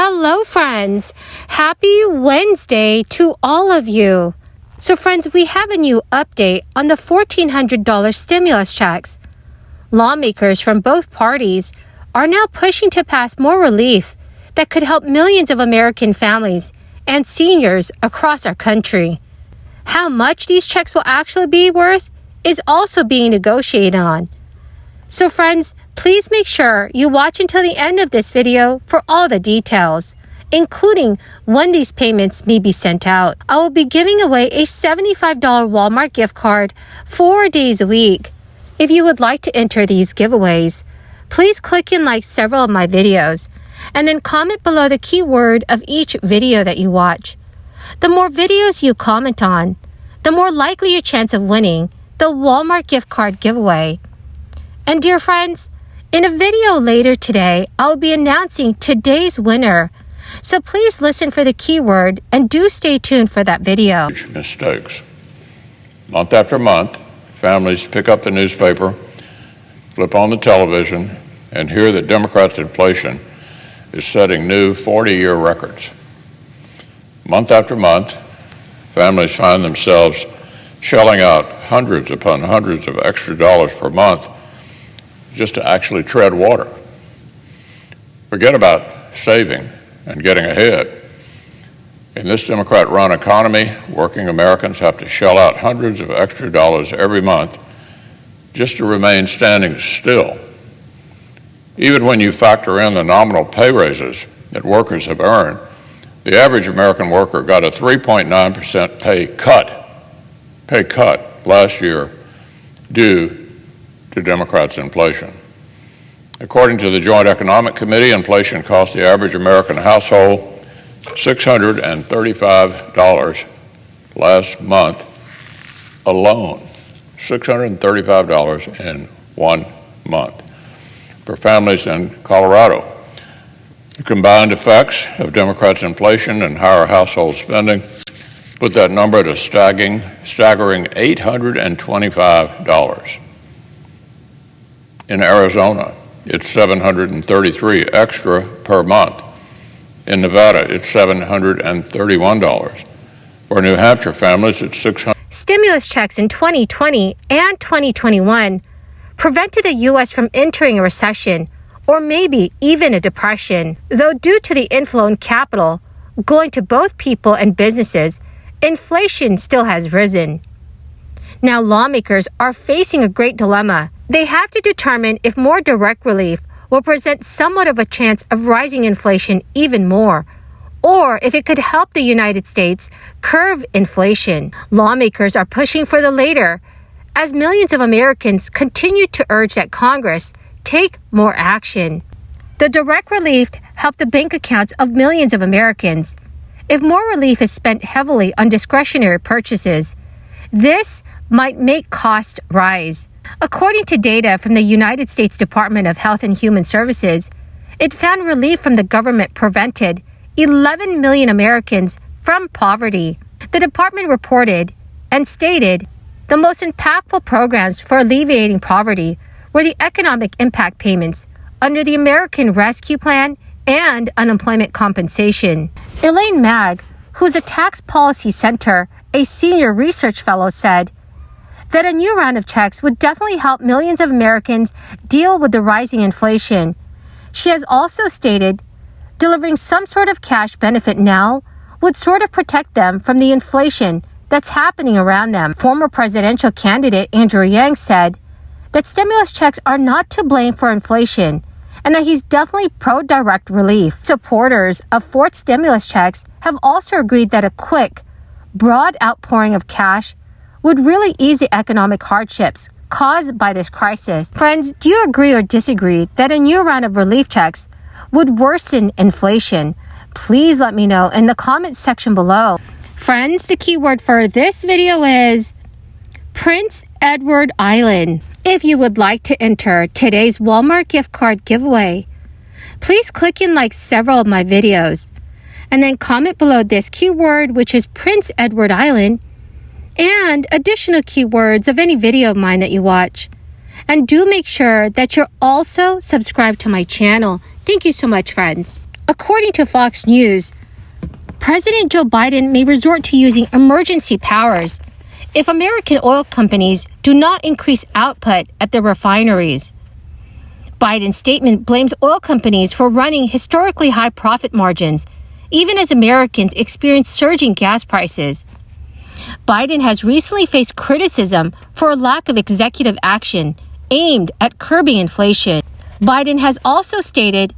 Hello, friends. Happy Wednesday to all of you. So, friends, we have a new update on the $1,400 stimulus checks. Lawmakers from both parties are now pushing to pass more relief that could help millions of American families and seniors across our country. How much these checks will actually be worth is also being negotiated on. So, friends, please make sure you watch until the end of this video for all the details, including when these payments may be sent out. I will be giving away a $75 Walmart gift card 4 days a week. If you would like to enter these giveaways, please click and like several of my videos, and then comment below the keyword of each video that you watch. The more videos you comment on, the more likely your chance of winning the Walmart gift card giveaway. And dear friends, in a video later today, I'll be announcing today's winner. So please listen for the keyword and do stay tuned for that video. Mistakes. Month after month, families pick up the newspaper, flip on the television, and hear that Democrats' inflation is setting new 40-year records. Month after month, families find themselves shelling out hundreds upon hundreds of extra dollars per month just to actually tread water. Forget about saving and getting ahead. In this Democrat-run economy, working Americans have to shell out hundreds of extra dollars every month just to remain standing still. Even when you factor in the nominal pay raises that workers have earned, the average American worker got a 3.9% pay cut last year due to Democrats' inflation. According to the Joint Economic Committee, inflation cost the average American household $635 last month alone. $635 in 1 month for families in Colorado. The combined effects of Democrats' inflation and higher household spending put that number at a staggering $825. In Arizona, it's $733 extra per month. In Nevada, it's $731. For New Hampshire families, it's $600. Stimulus checks in 2020 and 2021 prevented the U.S. from entering a recession or maybe even a depression. Though due to the inflow in capital going to both people and businesses, inflation still has risen. Now lawmakers are facing a great dilemma. They have to determine if more direct relief will present somewhat of a chance of rising inflation even more, or if it could help the United States curb inflation. Lawmakers are pushing for the latter, as millions of Americans continue to urge that Congress take more action. The direct relief helped the bank accounts of millions of Americans. If more relief is spent heavily on discretionary purchases, this might make costs rise. According to data from the United States Department of Health and Human Services, it found relief from the government prevented 11 million Americans from poverty. The department reported and stated the most impactful programs for alleviating poverty were the economic impact payments under the American Rescue Plan and unemployment compensation. Elaine Mag, who's a Tax Policy Center, a senior research fellow, said that a new round of checks would definitely help millions of Americans deal with the rising inflation. She has also stated delivering some sort of cash benefit now would sort of protect them from the inflation that's happening around them. Former presidential candidate Andrew Yang said that stimulus checks are not to blame for inflation and that he's definitely pro-direct relief. Supporters of fourth stimulus checks have also agreed that a quick, broad outpouring of cash would really ease the economic hardships caused by this crisis. Friends, do you agree or disagree that a new round of relief checks would worsen inflation? Please let me know in the comments section below. Friends, the keyword for this video is Prince Edward Island. If you would like to enter today's Walmart gift card giveaway, please click and like several of my videos, and then comment below this keyword, which is Prince Edward Island, and additional keywords of any video of mine that you watch. And do make sure that you're also subscribed to my channel. Thank you so much, friends. According to Fox News, President Joe Biden may resort to using emergency powers if American oil companies do not increase output at their refineries. Biden's statement blames oil companies for running historically high profit margins, even as Americans experience surging gas prices. Biden has recently faced criticism for a lack of executive action aimed at curbing inflation. Biden has also stated,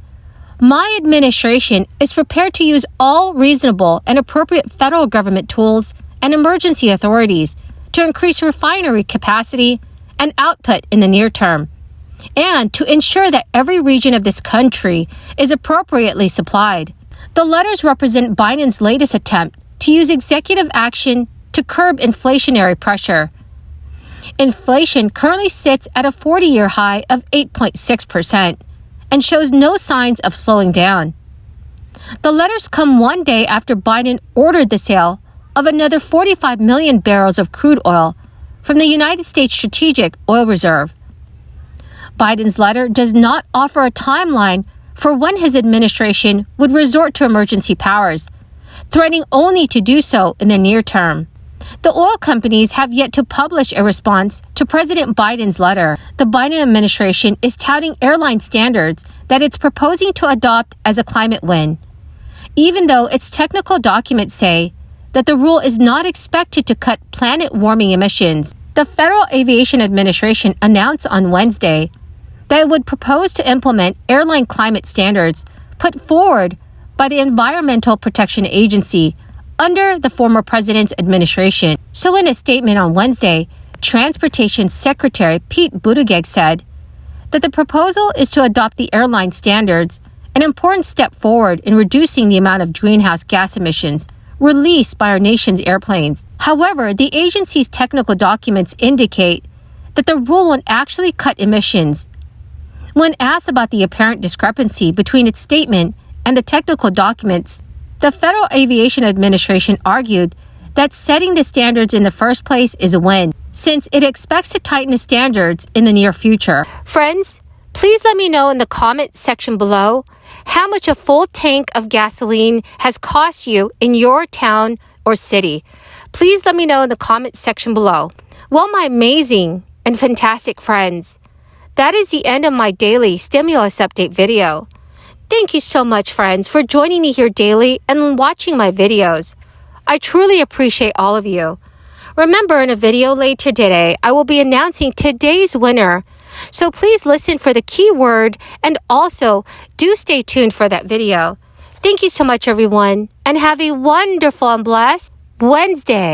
"My administration is prepared to use all reasonable and appropriate federal government tools and emergency authorities to increase refinery capacity and output in the near term, and to ensure that every region of this country is appropriately supplied." The letters represent Biden's latest attempt to use executive action to curb inflationary pressure. Inflation currently sits at a 40-year high of 8.6% and shows no signs of slowing down. The letters come one day after Biden ordered the sale of another 45 million barrels of crude oil from the United States Strategic Oil Reserve. Biden's letter does not offer a timeline for when his administration would resort to emergency powers, threatening only to do so in the near term. The oil companies have yet to publish a response to President Biden's letter. The Biden administration is touting airline standards that it's proposing to adopt as a climate win, even though its technical documents say that the rule is not expected to cut planet-warming emissions. The Federal Aviation Administration announced on Wednesday that it would propose to implement airline climate standards put forward by the Environmental Protection Agency under the former president's administration. So in a statement on Wednesday, Transportation Secretary Pete Buttigieg said that the proposal is to adopt the airline standards, an important step forward in reducing the amount of greenhouse gas emissions released by our nation's airplanes. However, the agency's technical documents indicate that the rule won't actually cut emissions. When asked about the apparent discrepancy between its statement and the technical documents, the Federal Aviation Administration argued that setting the standards in the first place is a win, since it expects to tighten the standards in the near future. Friends, please let me know in the comment section below how much a full tank of gasoline has cost you in your town or city. Please let me know in the comment section below. Well, my amazing and fantastic friends, that is the end of my daily stimulus update video. Thank you so much, friends, for joining me here daily and watching my videos. I truly appreciate all of you. Remember, in a video later today, I will be announcing today's winner. So please listen for the keyword and also do stay tuned for that video. Thank you so much, everyone, and have a wonderful and blessed Wednesday.